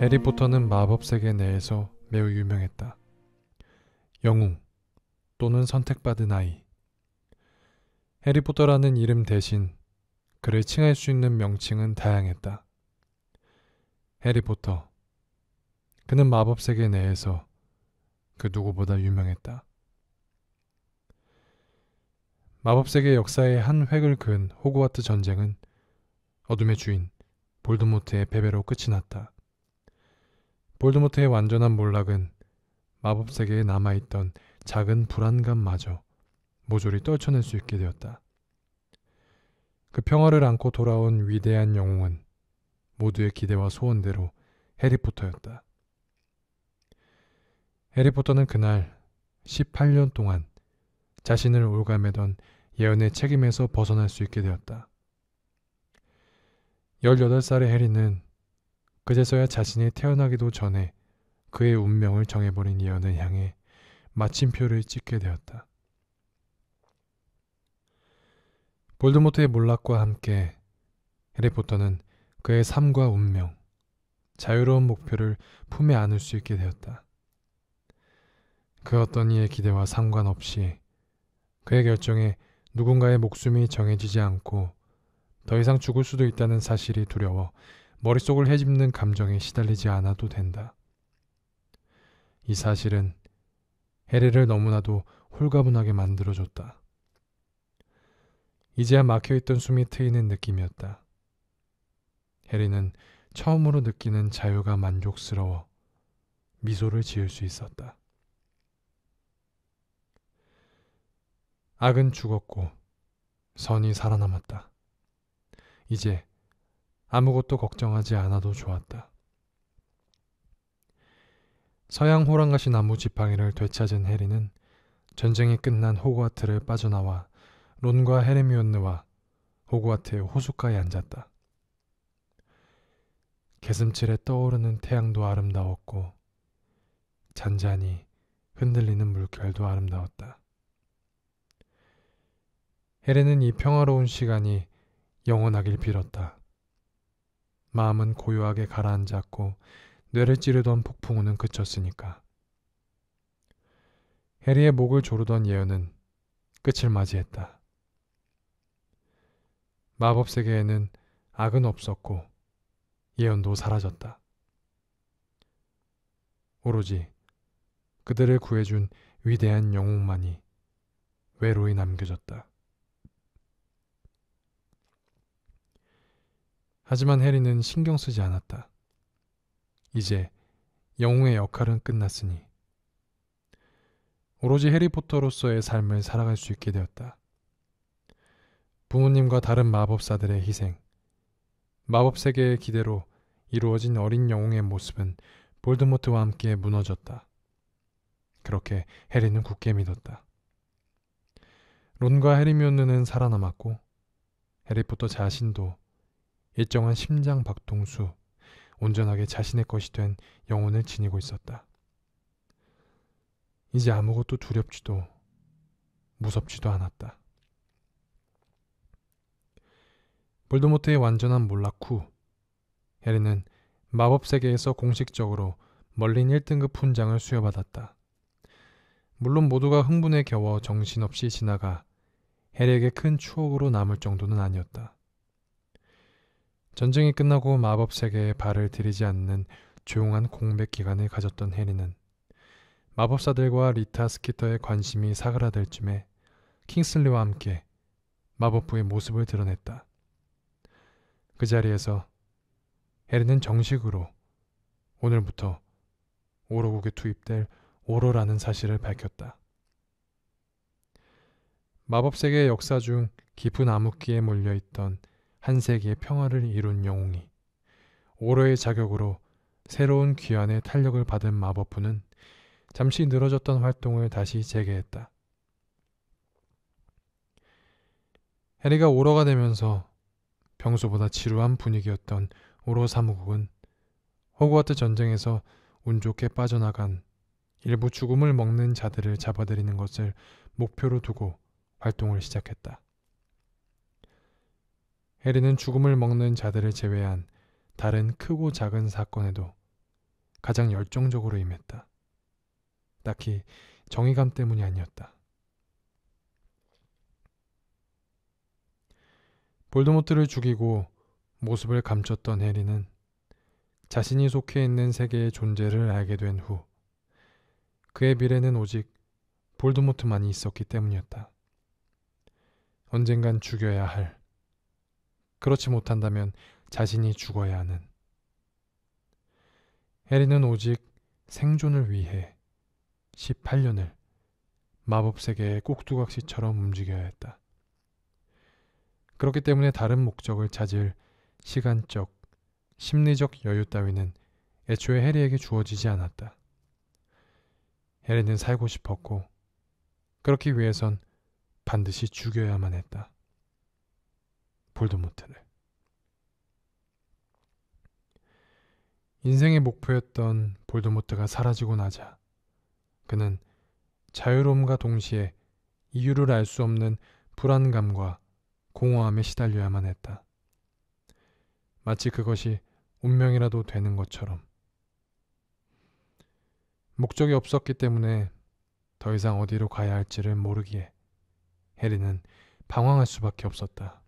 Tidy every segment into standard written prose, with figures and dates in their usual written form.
해리포터는 마법 세계 내에서 매우 유명했다. 영웅 또는 선택받은 아이. 해리포터라는 이름 대신 그를 칭할 수 있는 명칭은 다양했다. 해리포터. 그는 마법 세계 내에서 그 누구보다 유명했다. 마법 세계 역사의 한 획을 그은 호그와트 전쟁은 어둠의 주인 볼드모트의 패배로 끝이 났다. 볼드모트의 완전한 몰락은 마법 세계에 남아있던 작은 불안감마저 모조리 떨쳐낼 수 있게 되었다. 그 평화를 안고 돌아온 위대한 영웅은 모두의 기대와 소원대로 해리포터였다. 해리포터는 그날 18년 동안 자신을 올가매던 예언의 책임에서 벗어날 수 있게 되었다. 18살의 해리는 그제서야 자신이 태어나기도 전에 그의 운명을 정해버린 예언을 향해 마침표를 찍게 되었다. 볼드모트의 몰락과 함께 해리포터는 그의 삶과 운명, 자유로운 목표를 품에 안을 수 있게 되었다. 그 어떤 이의 기대와 상관없이 그의 결정에 누군가의 목숨이 정해지지 않고 더 이상 죽을 수도 있다는 사실이 두려워 머릿속을 헤집는 감정에 시달리지 않아도 된다. 이 사실은 해리를 너무나도 홀가분하게 만들어줬다. 이제야 막혀있던 숨이 트이는 느낌이었다. 해리는 처음으로 느끼는 자유가 만족스러워 미소를 지을 수 있었다. 악은 죽었고 선이 살아남았다. 이제 아무것도 걱정하지 않아도 좋았다. 서양 호랑가시 나무 지팡이를 되찾은 해리는 전쟁이 끝난 호그와트를 빠져나와 론과 헤르미온느와 호그와트의 호숫가에 앉았다. 개슴츠레 떠오르는 태양도 아름다웠고 잔잔히 흔들리는 물결도 아름다웠다. 해리는 이 평화로운 시간이 영원하길 빌었다. 마음은 고요하게 가라앉았고 뇌를 찌르던 폭풍우는 그쳤으니까. 해리의 목을 조르던 예언은 끝을 맞이했다. 마법 세계에는 악은 없었고 예언도 사라졌다. 오로지 그들을 구해준 위대한 영웅만이 외로이 남겨졌다. 하지만 해리는 신경 쓰지 않았다. 이제 영웅의 역할은 끝났으니 오로지 해리포터로서의 삶을 살아갈 수 있게 되었다. 부모님과 다른 마법사들의 희생, 마법 세계의 기대로 이루어진 어린 영웅의 모습은 볼드모트와 함께 무너졌다. 그렇게 해리는 굳게 믿었다. 론과 헤르미온느는 살아남았고 해리포터 자신도 일정한 심장 박동수, 온전하게 자신의 것이 된 영혼을 지니고 있었다. 이제 아무것도 두렵지도 무섭지도 않았다. 볼드모트의 완전한 몰락 후 해리는 마법 세계에서 공식적으로 멀린 1등급 훈장을 수여받았다. 물론 모두가 흥분에 겨워 정신없이 지나가 해리에게 큰 추억으로 남을 정도는 아니었다. 전쟁이 끝나고 마법 세계에 발을 들이지 않는 조용한 공백 기간을 가졌던 해리는 마법사들과 리타 스키터의 관심이 사그라들 쯤에 킹슬리와 함께 마법부의 모습을 드러냈다. 그 자리에서 해리는 정식으로 오늘부터 오로국에 투입될 오로라는 사실을 밝혔다. 마법 세계의 역사 중 깊은 암흑기에 몰려있던 한 세기의 평화를 이룬 영웅이 오로의 자격으로 새로운 귀환의 탄력을 받은 마법부는 잠시 늘어졌던 활동을 다시 재개했다. 해리가 오로가 되면서 평소보다 지루한 분위기였던 오로 사무국은 호그와트 전쟁에서 운 좋게 빠져나간 일부 죽음을 먹는 자들을 잡아들이는 것을 목표로 두고 활동을 시작했다. 해리는 죽음을 먹는 자들을 제외한 다른 크고 작은 사건에도 가장 열정적으로 임했다. 딱히 정의감 때문이 아니었다. 볼드모트를 죽이고 모습을 감췄던 해리는 자신이 속해 있는 세계의 존재를 알게 된 후 그의 미래는 오직 볼드모트만이 있었기 때문이었다. 언젠간 죽여야 할, 그렇지 못한다면 자신이 죽어야 하는. 해리는 오직 생존을 위해 18년을 마법 세계의 꼭두각시처럼 움직여야 했다. 그렇기 때문에 다른 목적을 찾을 시간적, 심리적 여유 따위는 애초에 해리에게 주어지지 않았다. 해리는 살고 싶었고 그렇기 위해선 반드시 죽여야만 했다. 볼드모트를. 인생의 목표였던 볼드모트가 사라지고 나자 그는 자유로움과 동시에 이유를 알 수 없는 불안감과 공허함에 시달려야만 했다. 마치 그것이 운명이라도 되는 것처럼. 목적이 없었기 때문에 더 이상 어디로 가야 할지를 모르기에 해리는 방황할 수밖에 없었다.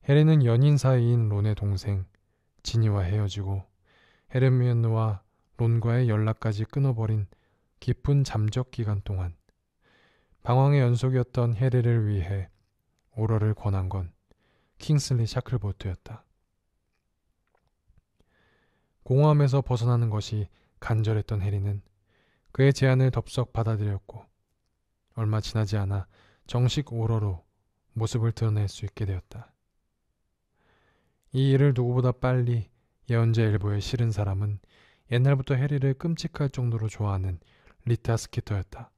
해리는 연인 사이인 론의 동생 지니와 헤어지고 헤르미온느와 론과의 연락까지 끊어버린 깊은 잠적 기간 동안 방황의 연속이었던 해리를 위해 오러를 권한 건 킹슬리 샤클보트였다. 공허함에서 벗어나는 것이 간절했던 해리는 그의 제안을 덥석 받아들였고 얼마 지나지 않아 정식 오러로 모습을 드러낼 수 있게 되었다. 이 일을 누구보다 빨리 예언자 일보에 실은 사람은 옛날부터 해리를 끔찍할 정도로 좋아하는 리타 스키터였다.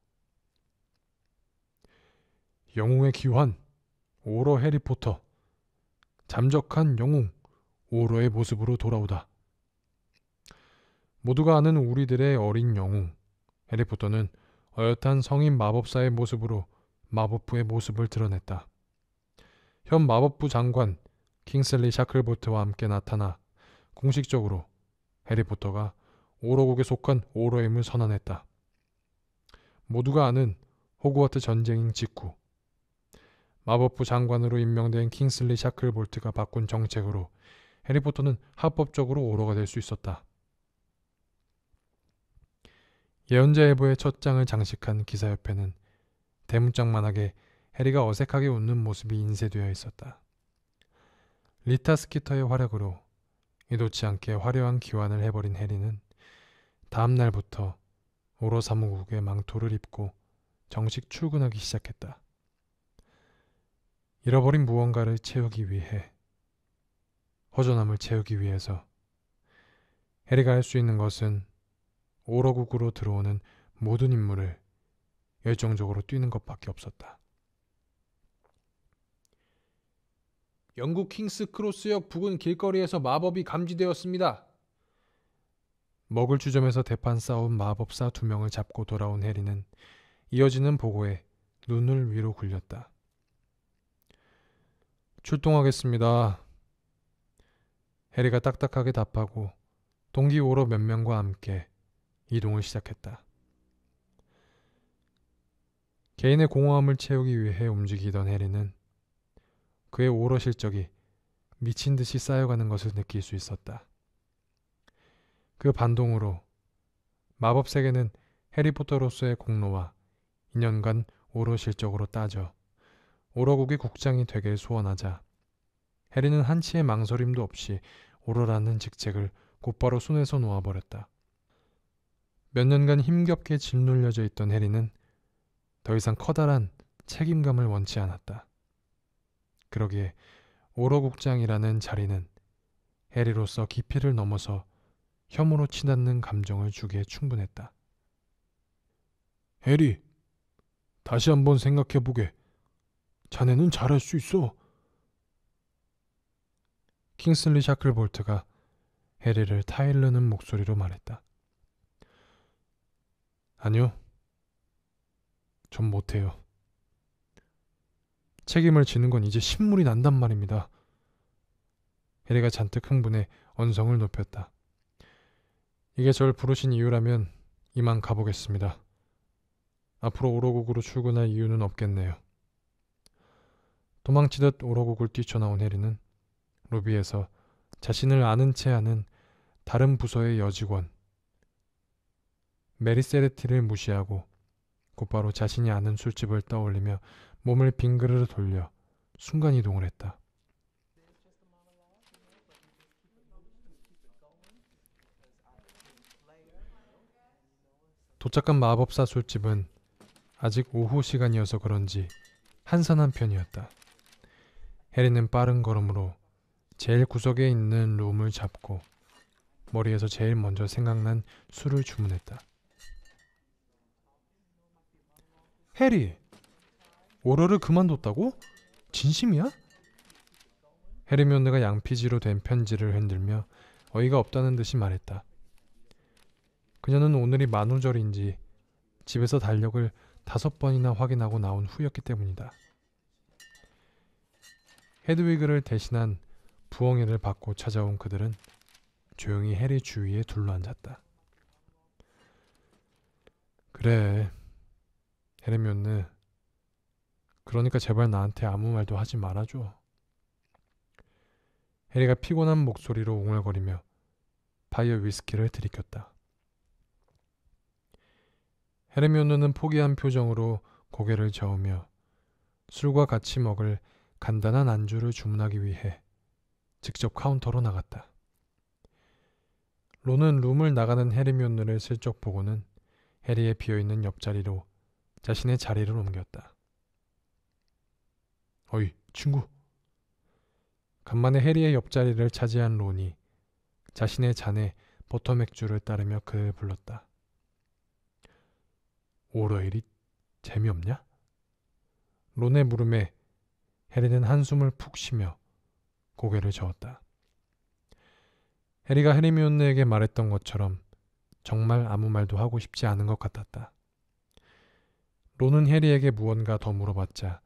영웅의 기환, 오러 해리포터. 잠적한 영웅, 오러의 모습으로 돌아오다. 모두가 아는 우리들의 어린 영웅, 해리포터는 어엿한 성인 마법사의 모습으로 마법부의 모습을 드러냈다. 현 마법부 장관 킹슬리 샤클보트와 함께 나타나 공식적으로 해리포터가 오러국에 속한 오러임을 선언했다. 모두가 아는 호그와트 전쟁 직후 마법부 장관으로 임명된 킹슬리 샤클볼트가 바꾼 정책으로 해리포터는 합법적으로 오러가 될 수 있었다. 예언자 일보의 첫 장을 장식한 기사 옆에는 대문짝만하게 해리가 어색하게 웃는 모습이 인쇄되어 있었다. 리타 스키터의 활약으로 의도치 않게 화려한 기환을 해버린 해리는 다음 날부터 오러 사무국의 망토를 입고 정식 출근하기 시작했다. 잃어버린 무언가를 채우기 위해, 허전함을 채우기 위해서 해리가 할 수 있는 것은 오러국으로 들어오는 모든 인물을 열정적으로 뛰는 것밖에 없었다. 영국 킹스 크로스역 부근 길거리에서 마법이 감지되었습니다. 먹을 주점에서 대판 싸운 마법사 2명을 잡고 돌아온 해리는 이어지는 보고에 눈을 위로 굴렸다. 출동하겠습니다. 해리가 딱딱하게 답하고 동기 오러 몇 명과 함께 이동을 시작했다. 개인의 공허함을 채우기 위해 움직이던 해리는 그의 오러 실적이 미친 듯이 쌓여가는 것을 느낄 수 있었다. 그 반동으로 마법 세계는 해리포터로서의 공로와 2년간 오러 실적으로 따져 오러국의 국장이 되길 소원하자 해리는 한치의 망설임도 없이 오러라는 직책을 곧바로 손에서 놓아버렸다. 몇 년간 힘겹게 짓눌려져 있던 해리는 더 이상 커다란 책임감을 원치 않았다. 그러기에 오러국장이라는 자리는 해리로서 깊이를 넘어서 혐오로 치닫는 감정을 주기에 충분했다. 해리, 다시 한번 생각해보게. 자네는 잘할 수 있어. 킹슬리 샤클볼트가 해리를 타일르는 목소리로 말했다. 아니요, 전 못해요. 책임을 지는 건 이제 신물이 난단 말입니다. 해리가 잔뜩 흥분해 언성을 높였다. 이게 절 부르신 이유라면 이만 가보겠습니다. 앞으로 오로국으로 출근할 이유는 없겠네요. 도망치듯 오로국을 뛰쳐나온 해리는 로비에서 자신을 아는 채 하는 다른 부서의 여직원 메리세레티를 무시하고 곧바로 자신이 아는 술집을 떠올리며 몸을 빙그르르 돌려 순간이동을 했다. 도착한 마법사 술집은 아직 오후 시간이어서 그런지 한산한 편이었다. 해리는 빠른 걸음으로 제일 구석에 있는 룸을 잡고 머리에서 제일 먼저 생각난 술을 주문했다. 해리! 오러를 그만뒀다고? 진심이야? 헤르미온느가 양피지로 된 편지를 흔들며 어이가 없다는 듯이 말했다. 그녀는 오늘이 만우절인지 집에서 달력을 5번이나 확인하고 나온 후였기 때문이다. 헤드위그를 대신한 부엉이를 받고 찾아온 그들은 조용히 해리 주위에 둘러앉았다. 그래, 헤르미온느. 그러니까 제발 나한테 아무 말도 하지 말아줘. 해리가 피곤한 목소리로 웅얼거리며 파이어 위스키를 들이켰다. 헤르미온느는 포기한 표정으로 고개를 저으며 술과 같이 먹을 간단한 안주를 주문하기 위해 직접 카운터로 나갔다. 론은 룸을 나가는 헤르미온느를 슬쩍 보고는 해리의 비어있는 옆자리로 자신의 자리를 옮겼다. 어이, 친구. 간만에 해리의 옆자리를 차지한 론이 자신의 잔에 버터 맥주를 따르며 그를 불렀다. 오러일이 재미없냐? 론의 물음에 해리는 한숨을 푹 쉬며 고개를 저었다. 해리가 헤르미온느에게 말했던 것처럼 정말 아무 말도 하고 싶지 않은 것 같았다. 론은 해리에게 무언가 더 물어봤자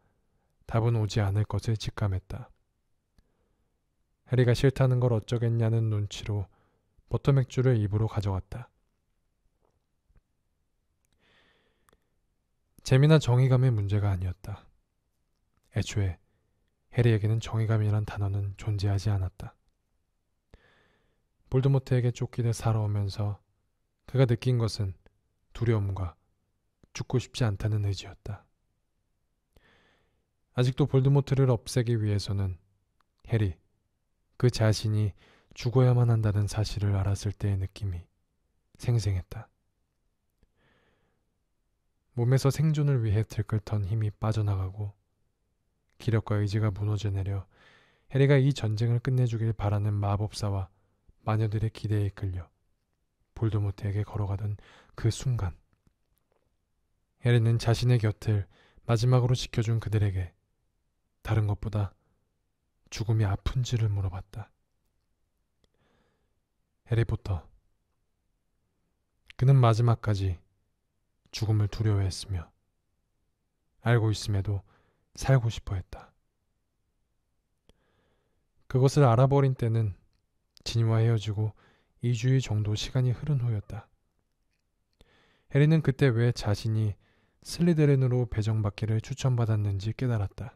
답은 오지 않을 것을 직감했다. 해리가 싫다는 걸 어쩌겠냐는 눈치로 버터맥주를 입으로 가져갔다. 재미나 정의감의 문제가 아니었다. 애초에 해리에게는 정의감이란 단어는 존재하지 않았다. 볼드모트에게 쫓기듯 살아오면서 그가 느낀 것은 두려움과 죽고 싶지 않다는 의지였다. 아직도 볼드모트를 없애기 위해서는 해리, 그 자신이 죽어야만 한다는 사실을 알았을 때의 느낌이 생생했다. 몸에서 생존을 위해 들끓던 힘이 빠져나가고 기력과 의지가 무너져 내려 해리가 이 전쟁을 끝내주길 바라는 마법사와 마녀들의 기대에 이끌려 볼드모트에게 걸어가던 그 순간 해리는 자신의 곁을 마지막으로 지켜준 그들에게 다른 것보다 죽음이 아픈지를 물어봤다. 해리포터. 그는 마지막까지 죽음을 두려워했으며 알고 있음에도 살고 싶어 했다. 그것을 알아버린 때는 진이와 헤어지고 2주일 정도 시간이 흐른 후였다. 해리는 그때 왜 자신이 슬리데린으로 배정받기를 추천받았는지 깨달았다.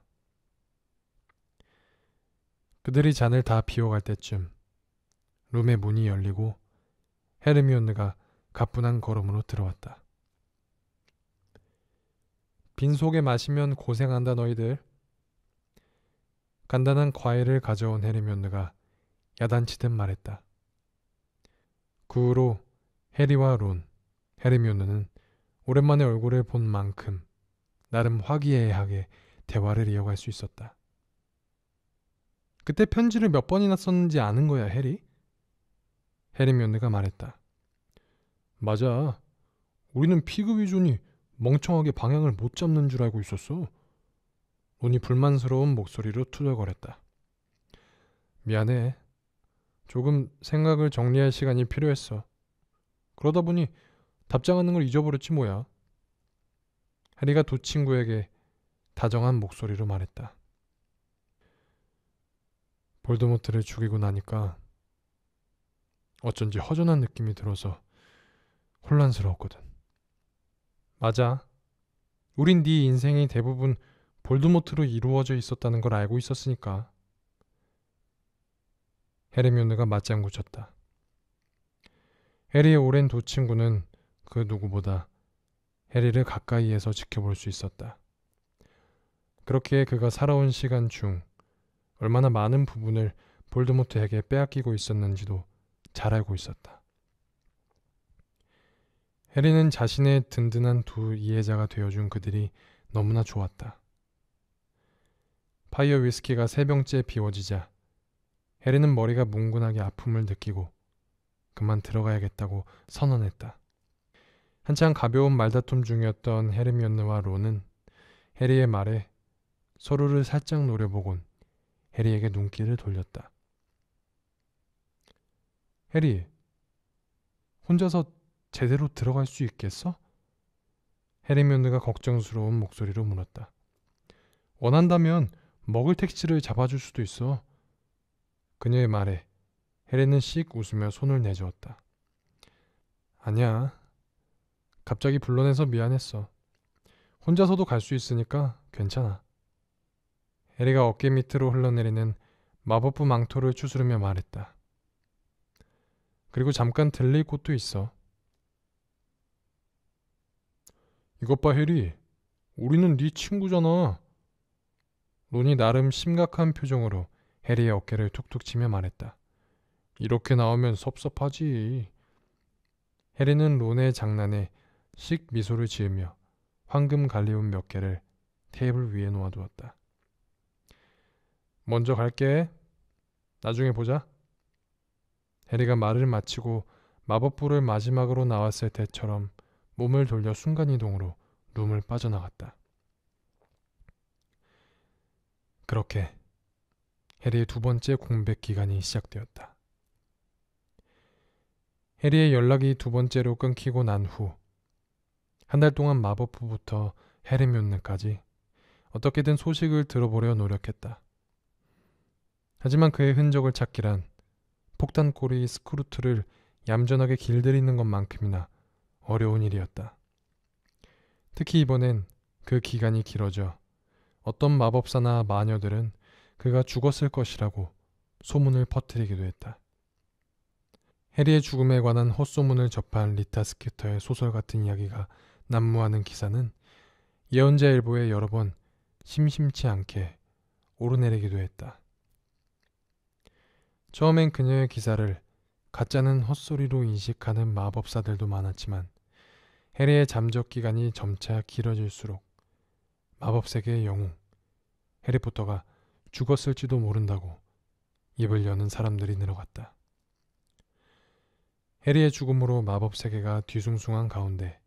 그들이 잔을 다 비워갈 때쯤 룸의 문이 열리고 헤르미온느가 가뿐한 걸음으로 들어왔다. 빈속에 마시면 고생한다 너희들. 간단한 과일을 가져온 헤르미온느가 야단치듯 말했다. 그 후로 해리와 론, 헤르미온느는 오랜만에 얼굴을 본 만큼 나름 화기애애하게 대화를 이어갈 수 있었다. 그때 편지를 몇 번이나 썼는지 아는 거야, 해리? 헤르미온느가 말했다. 맞아. 우리는 피그 위존이 멍청하게 방향을 못 잡는 줄 알고 있었어. 론이 불만스러운 목소리로 투덜거렸다. 미안해. 조금 생각을 정리할 시간이 필요했어. 그러다 보니 답장하는 걸 잊어버렸지 뭐야. 해리가 두 친구에게 다정한 목소리로 말했다. 볼드모트를 죽이고 나니까 어쩐지 허전한 느낌이 들어서 혼란스러웠거든. 맞아. 우린 네 인생이 대부분 볼드모트로 이루어져 있었다는 걸 알고 있었으니까. 헤르미온느가 맞장구 쳤다. 해리의 오랜 두 친구는 그 누구보다 해리를 가까이에서 지켜볼 수 있었다. 그렇게 그가 살아온 시간 중 얼마나 많은 부분을 볼드모트에게 빼앗기고 있었는지도 잘 알고 있었다. 해리는 자신의 든든한 두 이해자가 되어준 그들이 너무나 좋았다. 파이어 위스키가 3병째 비워지자 해리는 머리가 뭉근하게 아픔을 느끼고 그만 들어가야겠다고 선언했다. 한창 가벼운 말다툼 중이었던 헤르미온느와 론은 해리의 말에 서로를 살짝 노려보곤 해리에게 눈길을 돌렸다. 해리, 혼자서 제대로 들어갈 수 있겠어? 헤르미온느가 걱정스러운 목소리로 물었다. 원한다면 먹을 택시를 잡아줄 수도 있어. 그녀의 말에 해리는 씩 웃으며 손을 내저었다. 아니야. 갑자기 불러내서 미안했어. 혼자서도 갈 수 있으니까 괜찮아. 해리가 어깨 밑으로 흘러내리는 마법부 망토를 추스르며 말했다. 그리고 잠깐 들릴 곳도 있어. 이것 봐, 해리. 우리는 네 친구잖아. 론이 나름 심각한 표정으로 해리의 어깨를 툭툭 치며 말했다. 이렇게 나오면 섭섭하지. 해리는 론의 장난에 씩 미소를 지으며 황금 갈리움 몇 개를 테이블 위에 놓아두었다. 먼저 갈게. 나중에 보자. 해리가 말을 마치고 마법부를 마지막으로 나왔을 때처럼 몸을 돌려 순간이동으로 룸을 빠져나갔다. 그렇게 해리의 2번째 공백 기간이 시작되었다. 해리의 연락이 2번째로 끊기고 난 후 한 달 동안 마법부부터 헤르미온느까지 어떻게든 소식을 들어보려 노력했다. 하지만 그의 흔적을 찾기란 폭탄꼬리 스크루트를 얌전하게 길들이는 것만큼이나 어려운 일이었다. 특히 이번엔 그 기간이 길어져 어떤 마법사나 마녀들은 그가 죽었을 것이라고 소문을 퍼뜨리기도 했다. 해리의 죽음에 관한 헛소문을 접한 리타 스키터의 소설 같은 이야기가 난무하는 기사는 예언자일보에 여러 번 심심치 않게 오르내리기도 했다. 처음엔 그녀의 기사를 가짜는 헛소리로 인식하는 마법사들도 많았지만 해리의 잠적 기간이 점차 길어질수록 마법세계의 영웅 해리포터가 죽었을지도 모른다고 입을 여는 사람들이 늘어갔다. 해리의 죽음으로 마법세계가 뒤숭숭한 가운데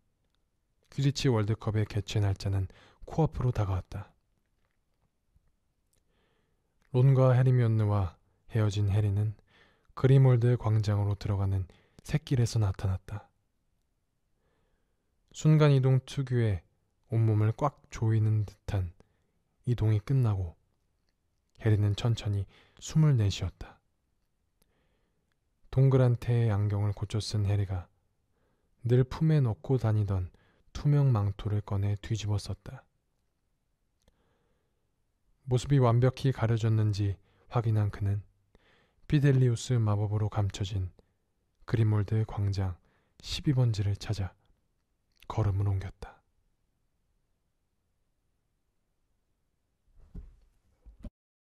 퀴디치 월드컵의 개최 날짜는 코앞으로 다가왔다. 론과 헤르미온느와 헤어진 해리는 그리몰드 광장으로 들어가는 샛길에서 나타났다. 순간이동 특유의 온몸을 꽉 조이는 듯한 이동이 끝나고 해리는 천천히 숨을 내쉬었다. 동그란 태의 안경을 고쳐 쓴 해리가 늘 품에 넣고 다니던 투명 망토를 꺼내 뒤집어 썼다. 모습이 완벽히 가려졌는지 확인한 그는 피델리우스 마법으로 감춰진 그리몰드 광장 12번지를 찾아 걸음을 옮겼다.